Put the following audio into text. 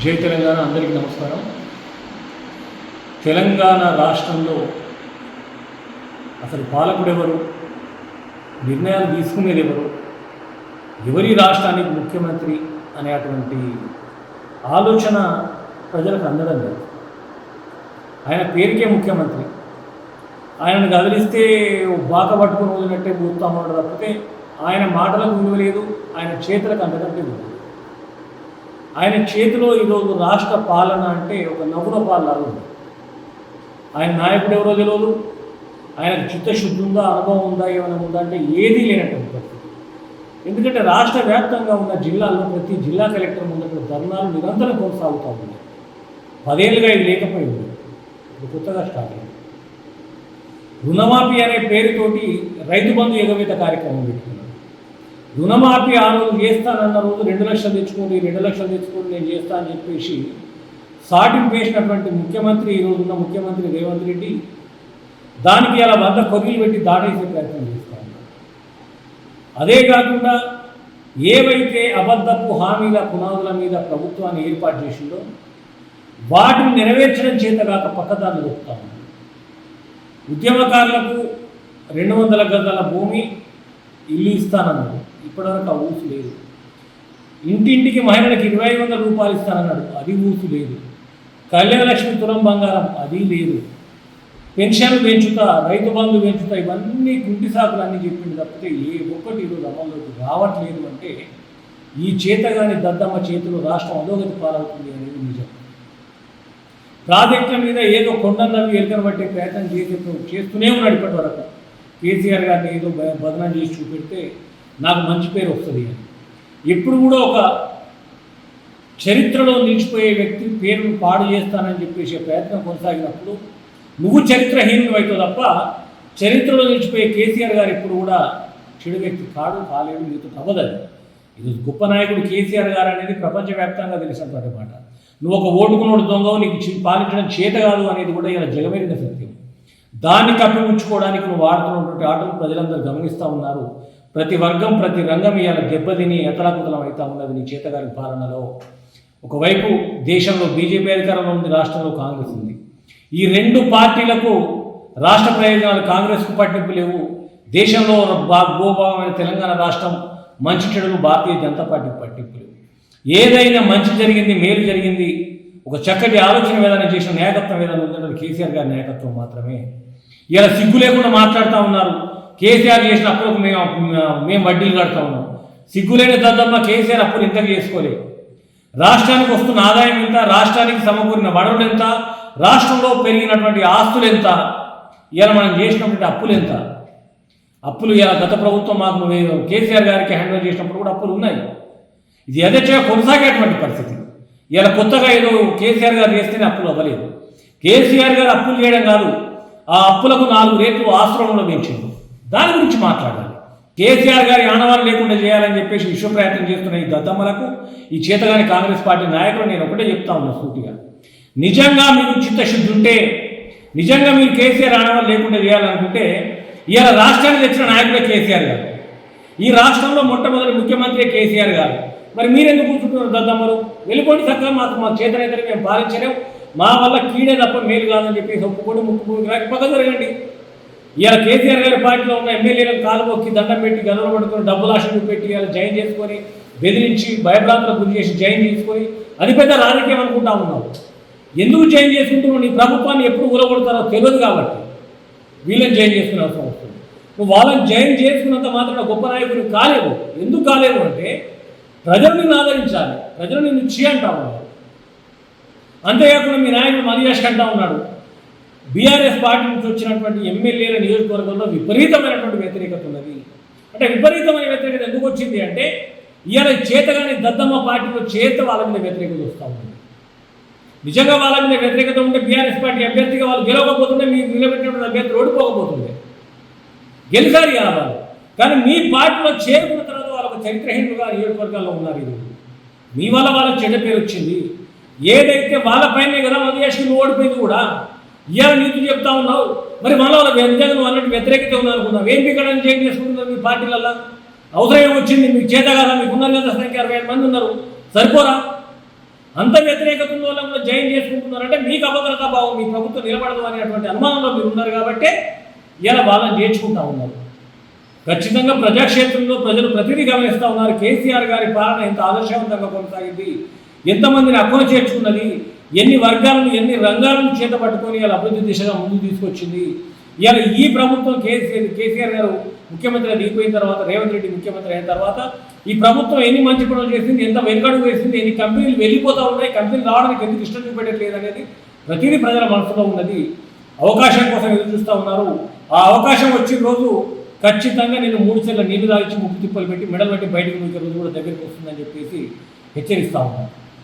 జై తెలంగాణ. అందరికీ నమస్కారం. తెలంగాణ రాష్ట్రంలో అసలు పాలకుడెవరు, నిర్ణయాలు తీసుకునేది ఎవరు, ఎవరి రాష్ట్రానికి ముఖ్యమంత్రి అనేటువంటి ఆలోచన ప్రజలకు అందడం లేదు. ఆయన పేరుకే ముఖ్యమంత్రి. ఆయనను కదిలిస్తే బాక పట్టుకుని వదిలినట్టే కూర్తామన్నాడు తప్పితే ఆయన మాటలకు విలువ లేదు, ఆయన చేతులకు అందడంటే విలువ. ఆయన చేతిలో ఈరోజు రాష్ట్ర పాలన అంటే ఒక నవ్వుల పాలన ఉంది. ఆయన నాయకుడు ఎవరో తెలియదు, ఆయనకు చిత్తశుద్ధి ఉందా, అనుభవం ఉందా, ఏమైనా ఉందా అంటే ఏదీ లేనటువంటి పరిస్థితి. ఎందుకంటే రాష్ట్ర వ్యాప్తంగా ఉన్న జిల్లాల్లో ప్రతి జిల్లా కలెక్టర్ ముందు ధర్నాలు నిరంతరం కొనసాగుతూ ఉన్నాయి. 10 ఏళ్ళుగా ఇది లేకపోయింది, ఇప్పుడు కొత్తగా స్టార్ట్ అయింది. రుణమాఫీ అనే పేరుతోటి రైతు బంధు ఎగవేత కార్యక్రమం పెట్టుకున్నాడు. రుణమాఫీ ఆ రోజు చేస్తానన్న రోజు 2 లక్షలు తెచ్చుకోండి, 2 లక్షలు తెచ్చుకోండి, నేను చేస్తా అని చెప్పేసి సాటింపు వేసినటువంటి ముఖ్యమంత్రి, ఈరోజున్న ముఖ్యమంత్రి రేవంత్ రెడ్డి దానికి అలా 100 కొర్రీలు పెట్టి దాడేసే ప్రయత్నం చేస్తూ ఉన్నారు. అదే కాకుండా ఏవైతే అబద్ధపు హామీల పునాదుల మీద ప్రభుత్వాన్ని ఏర్పాటు చేసిందో వాటిని నెరవేర్చడం చేతగాక పక్కదాన్ని దొరుకుతా ఉన్నారు. ఉద్యమకారులకు 200 గజాల భూమి ఇల్లు ఇస్తానన్నాడు, ఇప్పటివరకు ఆ ఊసు లేదు. ఇంటింటికి మహిళలకు 2500 రూపాయలు ఇస్తానన్నాడు, అది ఊసు లేదు. కళ్యాణలక్ష్మి తులం బంగారం అది లేదు. పెన్షన్లు పెంచుతా, రైతు బంధు పెంచుతా, ఇవన్నీ గుంటి సాకులు అన్నీ చెప్పింది తప్పితే ఏ ఒక్కటి ఈరోజు అమల్లోకి రావట్లేదు. అంటే ఈ చేతగాని దద్దమ్మ చేతిలో రాష్ట్రం అధోగతి పాలవుతుంది అనేది నిజం. ప్రాజెక్టుల మీద ఏదో కొండన్నవి ఎలుకను పట్టే ప్రయత్నం చేస్తూనే ఉన్నాడు ఇప్పటి వరకు. కేసీఆర్ గారిని ఏదో బదనాం చేసి చూపెడితే నాకు మంచి పేరు వస్తుంది అని. ఎప్పుడు కూడా ఒక చరిత్రలో నిలిచిపోయే వ్యక్తి పేరును పాడు చేస్తానని చెప్పేసి ప్రయత్నం కొనసాగినప్పుడు నువ్వు చరిత్రహీనుడు అవుతావు తప్ప చరిత్రలో నిలిచిపోయే కేసీఆర్ గారు ఎప్పుడు కూడా చెడు వ్యక్తి కాలేడు, నీతో అవ్వదని. ఇది గొప్ప నాయకుడు కేసీఆర్ గారు అనేది ప్రపంచవ్యాప్తంగా తెలిసినటువంటి మాట. నువ్వు ఒక ఓటుకున్నోడు దొంగవు, నీకు పాలించడం చేత కాదు అనేది కూడా ఇలా జగమెరిగిన సత్యం. దాన్ని కప్పిపుచ్చుకోవడానికి నువ్వు ఆడుతున్నటువంటి ఆటలు ప్రజలందరూ గమనిస్తూ ఉన్నారు. ప్రతి వర్గం ప్రతి రంగం ఇవాళ దెబ్బతిని ఎతలాకుతలం అవుతూ ఉన్నది నీ చేతగారి పాలనలో. ఒకవైపు దేశంలో బీజేపీ అధికారంలో ఉంది, రాష్ట్రంలో కాంగ్రెస్ ఉంది. ఈ 2 పార్టీలకు రాష్ట్ర ప్రయోజనాలు కాంగ్రెస్కు పట్టింపు లేవు. దేశంలో భూభాగమైన తెలంగాణ రాష్ట్రం మంచి చెడులు భారతీయ జనతా పార్టీకి పట్టింపు లేవు. ఏదైనా మంచి జరిగింది, మేలు జరిగింది, ఒక చక్కటి ఆలోచన విధానం చేసిన నాయకత్వం ఏదైనా ఉందంటే కేసీఆర్ గారి నాయకత్వం మాత్రమే. ఇలా సిగ్గు లేకుండా మాట్లాడుతూ ఉన్నారు. కేసీఆర్ చేసిన అప్పులకు మేము వడ్డీలు కడతా ఉన్నాం. సిగ్గులేని దద్దమ్మ కేసీఆర్ అప్పులు ఇంతకు చేసుకోలేదు. రాష్ట్రానికి వస్తున్న ఆదాయం ఎంత, రాష్ట్రానికి సమకూరిన వనరులు ఎంత, రాష్ట్రంలో పెరిగినటువంటి ఆస్తులు ఎంత, ఇలా మనం చేసినటువంటి అప్పులు ఎంత. అప్పులు ఇలా గత ప్రభుత్వం మాకు కేసీఆర్ గారికి హ్యాండ్ చేసినప్పుడు కూడా అప్పులు ఉన్నాయి. ఇది యథేచ్ఛగా కొనసాగేటువంటి పరిస్థితి. ఇలా కొత్తగా ఏదో కేసీఆర్ గారు చేస్తేనే అప్పులు అవ్వలేదు. కేసీఆర్ గారు అప్పులు చేయడం కాదు, ఆ అప్పులకు 4 రేట్లు ఆశ్రమంలో పెంచింది. దాని గురించి మాట్లాడాలి. కేసీఆర్ గారి ఆనవాళ్ళు లేకుండా చేయాలని చెప్పేసి విశ్వ ప్రయత్నం చేస్తున్న ఈ దద్దమ్మలకు, ఈ చేతగాని కాంగ్రెస్ పార్టీ నాయకులు నేను ఒకటే చెప్తా ఉన్నా సూటిగా, నిజంగా మీకు చిత్తశుద్ధి ఉంటే, నిజంగా మీరు కేసీఆర్ ఆనవాళ్ళు లేకుండా చేయాలనుకుంటే ఇవాళ రాష్ట్రానికి తెచ్చిన నాయకుడే కేసీఆర్ గారు. ఈ రాష్ట్రంలో మొట్టమొదటి ముఖ్యమంత్రి కేసీఆర్ గారు. మరి మీరెందుకు కూర్చుంటున్నారు దద్దమ్మలు? వెళ్ళిపోండి, చక్కగా మాకు చేతనైతే మేము పాలించలేము, మా వల్ల కీడే తప్ప మేలు కాదని చెప్పేసి ఒప్పుకొని ముక్కుపోయి పక్కన జరగండి. ఇవాళ కేసీఆర్ గారి పార్టీలో ఉన్న ఎమ్మెల్యేలకు కాలు మొక్కి దండం పెట్టి గనులు పట్టుకొని డబ్బులు ఆశలు పెట్టి ఇవాళ జాయిన్ చేసుకొని బెదిరించి భయభ్రాంతులకు గురి చేసి జాయిన్ చేసుకొని అది పెద్ద రాజకీయం అనుకుంటా ఉన్నావు. ఎందుకు జాయిన్ చేసుకుంటున్నావు? నీ ప్రభుత్వాన్ని ఎప్పుడు ఊరగొడతారో తెలియదు కాబట్టి వీళ్ళని జాయిన్ చేసుకునే అవసరం వస్తుంది. నువ్వు వాళ్ళని జాయిన్ చేసుకున్నంత మాత్రం గొప్ప నాయకుడు కాలేవు. ఎందుకు కాలేవు అంటే ప్రజలు నిన్ను ఆదరించాలి, ప్రజలు నిన్ను అంటా ఉన్నారు. అంతేకాకుండా మీ నాయకుడు మరియాష్ అంటా ఉన్నాడు, బీఆర్ఎస్ పార్టీ నుంచి వచ్చినటువంటి ఎమ్మెల్యేల నియోజకవర్గంలో విపరీతమైనటువంటి వ్యతిరేకత ఉన్నది. అంటే విపరీతమైన వ్యతిరేకత ఎందుకు వచ్చింది అంటే ఇవాళ చేతగాని దద్దమ్మ పార్టీలో వాళ్ళ మీద వ్యతిరేకత వస్తూ ఉంది. నిజంగా వాళ్ళ మీద వ్యతిరేకత ఉంటే బీఆర్ఎస్ పార్టీ అభ్యర్థిగా వాళ్ళు గెలవకపోతుండే, మీరు నిలబెట్టినటువంటి అభ్యర్థి ఓడిపోకపోతుండే, గెలిచారు ఇవాళ వాళ్ళు. కానీ మీ పార్టీలో చేరుకున్న తర్వాత వాళ్ళకు చరిత్రహీనులుగా నియోజకవర్గాల్లో ఉన్నారు. ఇది మీ వల్ల వాళ్ళకి చెడ్డ పేరు వచ్చింది. ఏదైతే వాళ్ళపైనే కదా మధ్యవేసి నువ్వు ఓడిపోయింది కూడా ఇవాళ నీకు చెప్తా ఉన్నావు. మరి మన వాళ్ళ నిజంగా నువ్వు అన్నట్టు వ్యతిరేకత ఉన్నానుకున్నావు. ఏం పీకడానికి చేంజ్ చేసుకుంటున్నారు మీ పార్టీలలో? అవసరం ఏమొచ్చింది? మీకు చేత కదా, మీకు ఉన్నారు కదా సంఖ్య 65 మంది ఉన్నారు, సరిపోరా? అంత వ్యతిరేకత ఉన్న వాళ్ళని కూడా జాయిన్ చేసుకుంటున్నారంటే మీకు అభద్రతా భావం, మీ ప్రభుత్వం నిలబడదు అనేటువంటి అనుమానంలో మీరు ఉన్నారు కాబట్టి ఇలా వాళ్ళని చేర్చుకుంటా ఉన్నారు. ఖచ్చితంగా ప్రజాక్షేత్రంలో ప్రజలు ప్రతిదీ గమనిస్తూ ఉన్నారు. కేసీఆర్ గారి పాలన ఎంత ఆదర్శవంతంగా కొనసాగింది, ఎంతమందిని అక్కున చేర్చుకున్నది, ఎన్ని వర్గాలను ఎన్ని రంగాలను చేత పట్టుకొని ఇలా అభివృద్ధి దిశగా ముందుకు తీసుకొచ్చింది. ఇలా ఈ ప్రభుత్వం కేసీఆర్ గారు ముఖ్యమంత్రిగా దిగిపోయిన తర్వాత, రేవంత్ రెడ్డి ముఖ్యమంత్రి అయిన తర్వాత ఈ ప్రభుత్వం ఎన్ని మంచి పనులు చేసింది, ఎంత వెనుకడుగు వేసింది, ఎన్ని కంపెనీలు వెళ్ళిపోతూ ఉన్నాయి, కంపెనీలు రావడానికి ఎందుకు ఇష్టం చూపెట్టట్లేదు అనేది ప్రతిదీ ప్రజల మనసులో ఉన్నది. అవకాశం కోసం ఎదురు చూస్తూ ఉన్నారు. ఆ అవకాశం వచ్చిన రోజు ఖచ్చితంగా నేను 3 సార్లు నీళ్లు తాగించి ముప్పు తిప్పలు పెట్టి మెడలు పెట్టి బయటకు వచ్చే రోజు కూడా దగ్గరికి వస్తుందని చెప్పేసి హెచ్చరిస్తూ ఉన్నాను.